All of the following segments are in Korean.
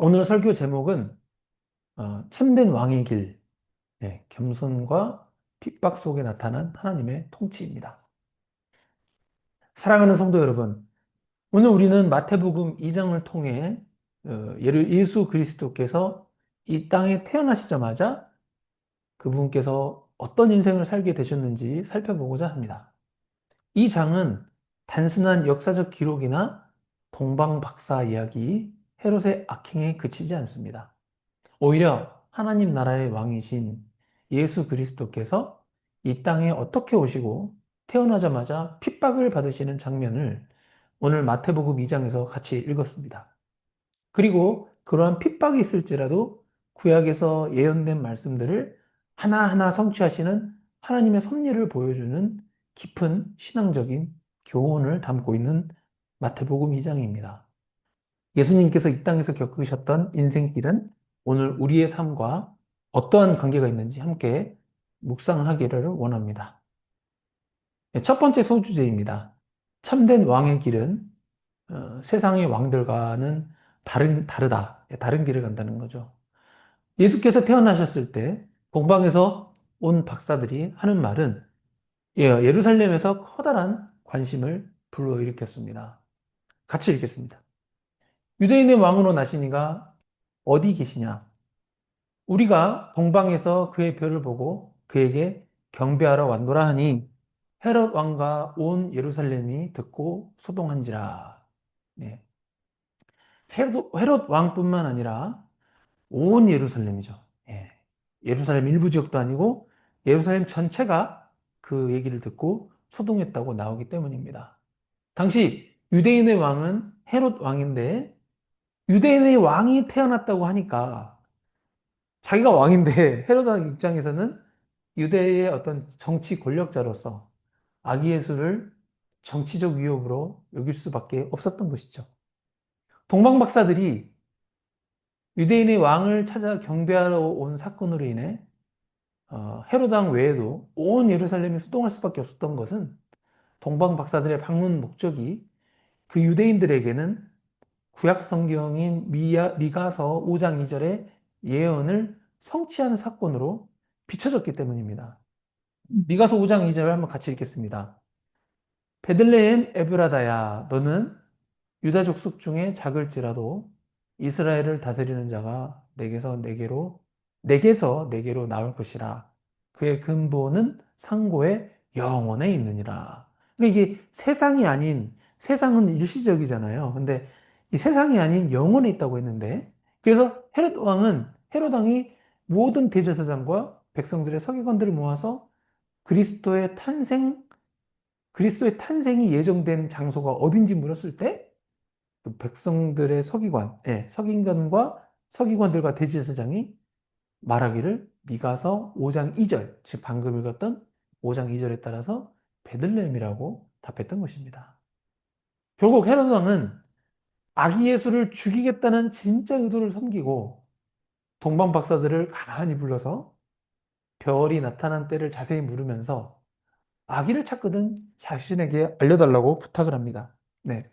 오늘 설교 제목은 참된 왕의 길, 겸손과 핍박 속에 나타난 하나님의 통치입니다. 사랑하는 성도 여러분, 오늘 우리는 마태복음 2장을 통해 예수 그리스도께서 이 땅에 태어나시자마자 그분께서 어떤 인생을 살게 되셨는지 살펴보고자 합니다. 이 장은 단순한 역사적 기록이나 동방박사 이야기, 헤롯의 악행에 그치지 않습니다. 오히려 하나님 나라의 왕이신 예수 그리스도께서 이 땅에 어떻게 오시고 태어나자마자 핍박을 받으시는 장면을 오늘 마태복음 2장에서 같이 읽었습니다. 그리고 그러한 핍박이 있을지라도 구약에서 예언된 말씀들을 하나하나 성취하시는 하나님의 섭리를 보여주는 깊은 신앙적인 교훈을 담고 있는 마태복음 2장입니다. 예수님께서 이 땅에서 겪으셨던 인생길은 오늘 우리의 삶과 어떠한 관계가 있는지 함께 묵상하기를 원합니다. 첫 번째 소주제입니다. 참된 왕의 길은 세상의 왕들과는 다르다. 다른 길을 간다는 거죠. 예수께서 태어나셨을 때 동방에서 온 박사들이 하는 말은 예루살렘에서 커다란 관심을 불러일으켰습니다. 같이 읽겠습니다. 유대인의 왕으로 나시니가 어디 계시냐? 우리가 동방에서 그의 별을 보고 그에게 경배하러 왔노라 하니 헤롯 왕과 온 예루살렘이 듣고 소동한지라. 네. 헤롯 왕뿐만 아니라 온 예루살렘이죠. 예. 예루살렘 일부 지역도 아니고 예루살렘 전체가 그 얘기를 듣고 소동했다고 나오기 때문입니다. 당시 유대인의 왕은 헤롯 왕인데 유대인의 왕이 태어났다고 하니까 자기가 왕인데 헤롯 왕 입장에서는 유대의 어떤 정치 권력자로서 아기 예수를 정치적 위협으로 여길 수밖에 없었던 것이죠. 동방 박사들이 유대인의 왕을 찾아 경배하러 온 사건으로 인해 헤롯 왕 외에도 온 예루살렘이 소동할 수밖에 없었던 것은 동방 박사들의 방문 목적이 그 유대인들에게는 구약 성경인 미가서 5장 2절의 예언을 성취하는 사건으로 비춰졌기 때문입니다. 미가서 5장 2절을 한번 같이 읽겠습니다. 베들레헴 에브라다야 너는 유다 족속 중에 작을지라도 이스라엘을 다스리는 자가 내게서 내게로 나올 것이라. 그의 근본은 상고의 영원에 있느니라. 그러니까 이게 세상이 아닌, 세상은 일시적이잖아요. 근데 이 세상이 아닌 영원에 있다고 했는데, 그래서 헤롯 왕이 모든 대제사장과 백성들의 서기관들을 모아서 그리스도의 탄생, 그리스도의 탄생이 예정된 장소가 어딘지 물었을 때, 그 백성들의 서기관과 서기관들과 대제사장이 말하기를 미가서 5장 2절, 즉 방금 읽었던 5장 2절에 따라서 베들레헴이라고 답했던 것입니다. 결국 헤롯 왕은 아기 예수를 죽이겠다는 진짜 의도를 섬기고 동방 박사들을 가만히 불러서 별이 나타난 때를 자세히 물으면서 아기를 찾거든 자신에게 알려달라고 부탁을 합니다. 네.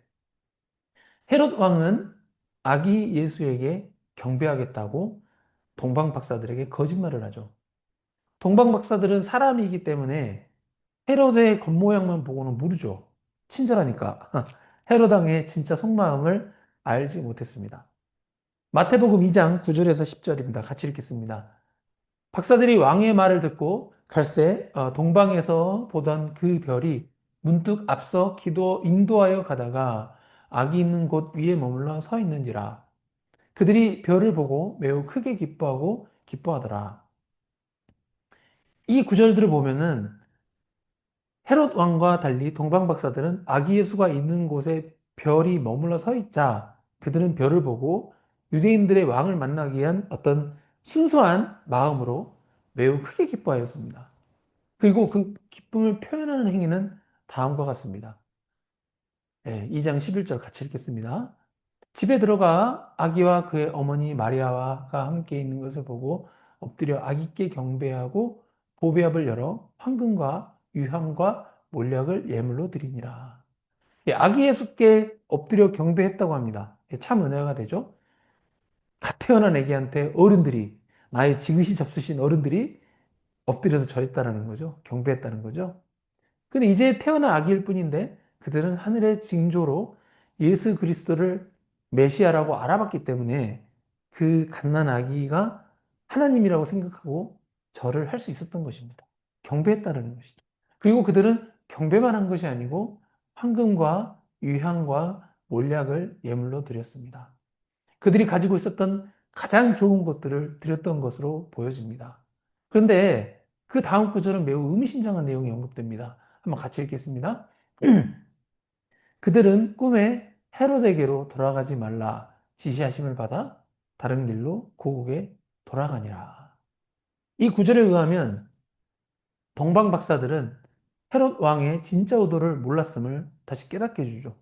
헤롯 왕은 아기 예수에게 경배하겠다고 동방 박사들에게 거짓말을 하죠. 동방 박사들은 사람이기 때문에 헤롯의 겉모양만 보고는 모르죠. 친절하니까. 헤롯 왕의 진짜 속마음을 알지 못했습니다. 마태복음 2장 9절에서 10절입니다. 같이 읽겠습니다. 박사들이 왕의 말을 듣고 갈새 동방에서 보던 그 별이 문득 앞서 인도하여 가다가 아기 있는 곳 위에 머물러 서 있는지라. 그들이 별을 보고 매우 크게 기뻐하고 기뻐하더라. 이 구절들을 보면은 헤롯 왕과 달리 동방 박사들은 아기 예수가 있는 곳에 별이 머물러 서 있자 그들은 별을 보고 유대인들의 왕을 만나기 위한 어떤 순수한 마음으로 매우 크게 기뻐하였습니다. 그리고 그 기쁨을 표현하는 행위는 다음과 같습니다. 2장 11절 같이 읽겠습니다. 집에 들어가 아기와 그의 어머니 마리아가 함께 있는 것을 보고 엎드려 아기께 경배하고 보배압을 열어 황금과 유향과 몰약을 예물로 드리니라. 아기 예수께 엎드려 경배했다고 합니다. 참 은혜가 되죠. 갓 태어난 애기한테 어른들이, 나의 지그시 잡수신 어른들이 엎드려서 절했다라는 거죠. 경배했다는 거죠. 근데 이제 태어난 아기일 뿐인데 그들은 하늘의 징조로 예수 그리스도를 메시아라고 알아봤기 때문에 그 갓난 아기가 하나님이라고 생각하고 절을 할 수 있었던 것입니다. 경배했다는 것이죠. 그리고 그들은 경배만 한 것이 아니고 황금과 유향과 몰약을 예물로 드렸습니다. 그들이 가지고 있었던 가장 좋은 것들을 드렸던 것으로 보여집니다. 그런데 그 다음 구절은 매우 의미심장한 내용이 언급됩니다. 한번 같이 읽겠습니다. 그들은 꿈에 헤로데게로 돌아가지 말라 지시하심을 받아 다른 길로 고국에 돌아가니라. 이 구절에 의하면 동방 박사들은 헤롯 왕의 진짜 의도를 몰랐음을 다시 깨닫게 해주죠.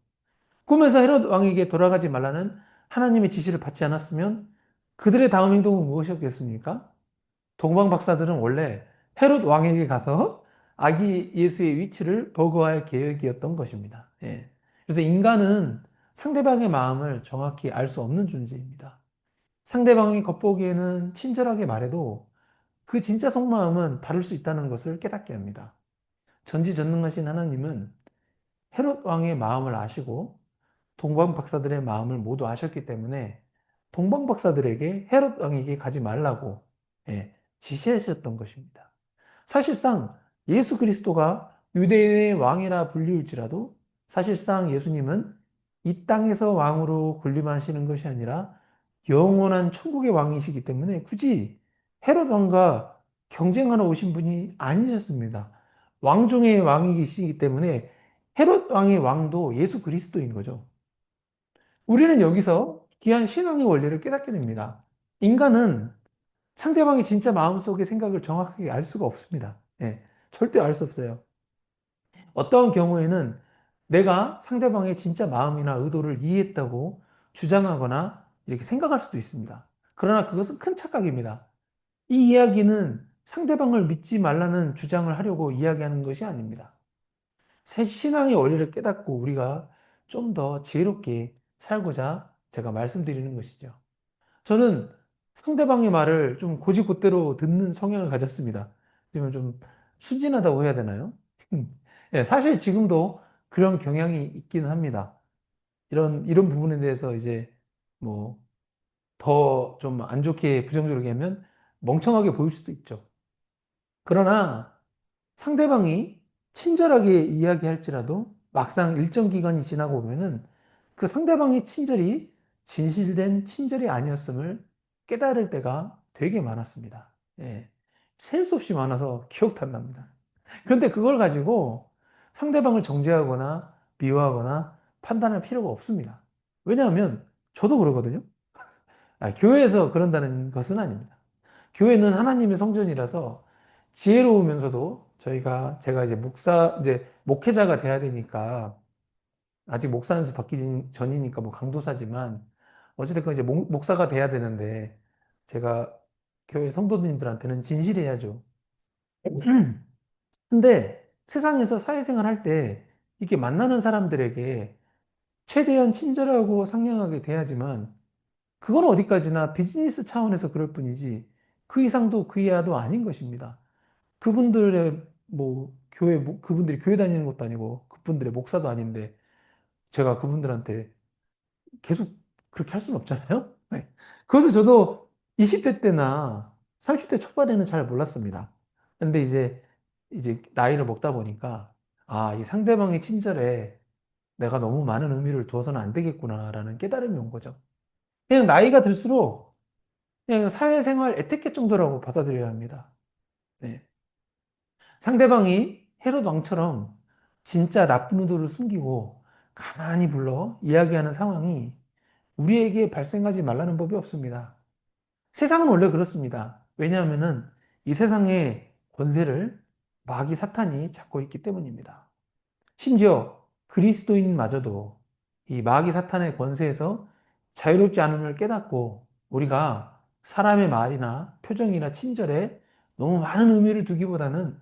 꿈에서 헤롯 왕에게 돌아가지 말라는 하나님의 지시를 받지 않았으면 그들의 다음 행동은 무엇이었겠습니까? 동방 박사들은 원래 헤롯 왕에게 가서 아기 예수의 위치를 보고할 계획이었던 것입니다. 예. 그래서 인간은 상대방의 마음을 정확히 알 수 없는 존재입니다. 상대방이 겉보기에는 친절하게 말해도 그 진짜 속마음은 다를 수 있다는 것을 깨닫게 합니다. 전지전능하신 하나님은 헤롯 왕의 마음을 아시고 동방 박사들의 마음을 모두 아셨기 때문에 동방 박사들에게 헤롯 왕에게 가지 말라고 지시하셨던 것입니다. 사실상 예수 그리스도가 유대인의 왕이라 불리울지라도 사실상 예수님은 이 땅에서 왕으로 군림하시는 것이 아니라 영원한 천국의 왕이시기 때문에 굳이 헤롯 왕과 경쟁하러 오신 분이 아니셨습니다. 왕 중의 왕이시기 때문에 헤롯 왕의 왕도 예수 그리스도인 거죠. 우리는 여기서 귀한 신앙의 원리를 깨닫게 됩니다. 인간은 상대방이 진짜 마음속의 생각을 정확하게 알 수가 없습니다. 예, 절대 알 수 없어요. 어떠한 경우에는 내가 상대방의 진짜 마음이나 의도를 이해했다고 주장하거나 이렇게 생각할 수도 있습니다. 그러나 그것은 큰 착각입니다. 이 이야기는 상대방을 믿지 말라는 주장을 하려고 이야기하는 것이 아닙니다. 새 신앙의 원리를 깨닫고 우리가 좀 더 지혜롭게 살고자 제가 말씀드리는 것이죠. 저는 상대방의 말을 좀 곧이곧대로 듣는 성향을 가졌습니다. 그러면 좀 순진하다고 해야 되나요? 예, 사실 지금도 그런 경향이 있기는 합니다. 이런 부분에 대해서 이제 뭐 더 좀 안 좋게 부정적으로 하면 멍청하게 보일 수도 있죠. 그러나 상대방이 친절하게 이야기할지라도 막상 일정 기간이 지나고 보면은 그 상대방의 친절이 진실된 친절이 아니었음을 깨달을 때가 되게 많았습니다. 예. 셀 수 없이 많아서 기억도 안 납니다. 그런데 그걸 가지고 상대방을 정죄하거나 미워하거나 판단할 필요가 없습니다. 왜냐하면 저도 그러거든요. 교회에서 그런다는 것은 아닙니다. 교회는 하나님의 성전이라서 지혜로우면서도 제가 이제 이제 목회자가 돼야 되니까 아직 목사 연수 받기 전이니까 뭐 강도사지만 어찌됐건 이제 목사가 돼야 되는데 제가 교회 성도님들한테는 진실해야죠. 근데 세상에서 사회생활 할 때 이렇게 만나는 사람들에게 최대한 친절하고 상냥하게 대하지만 그건 어디까지나 비즈니스 차원에서 그럴 뿐이지 그 이상도 그 이하도 아닌 것입니다. 그분들의 뭐 그분들이 교회 다니는 것도 아니고 그분들의 목사도 아닌데 제가 그분들한테 계속 그렇게 할 수는 없잖아요. 네. 그것을 저도 20대 때나 30대 초반에는 잘 몰랐습니다. 근데 이제 나이를 먹다 보니까 이 상대방의 친절에 내가 너무 많은 의미를 두어서는 안 되겠구나라는 깨달음이 온 거죠. 그냥 나이가 들수록 그냥 사회생활 에티켓 정도라고 받아들여야 합니다. 네. 상대방이 헤롯 왕처럼 진짜 나쁜 의도를 숨기고 가만히 불러 이야기하는 상황이 우리에게 발생하지 말라는 법이 없습니다. 세상은 원래 그렇습니다. 왜냐하면은 이 세상의 권세를 마귀 사탄이 잡고 있기 때문입니다. 심지어 그리스도인마저도 이 마귀 사탄의 권세에서 자유롭지 않음을 깨닫고 우리가 사람의 말이나 표정이나 친절에 너무 많은 의미를 두기보다는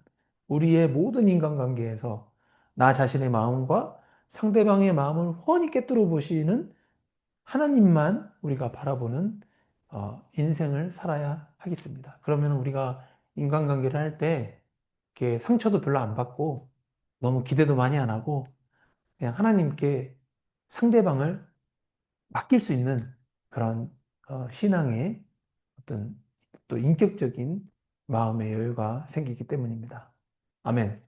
우리의 모든 인간관계에서 나 자신의 마음과 상대방의 마음을 훤히 꿰뚫어 보시는 하나님만 우리가 바라보는 인생을 살아야 하겠습니다. 그러면 우리가 인간관계를 할 때 이렇게 상처도 별로 안 받고 너무 기대도 많이 안 하고 그냥 하나님께 상대방을 맡길 수 있는 그런 신앙의 어떤 또 인격적인 마음의 여유가 생기기 때문입니다. 아멘.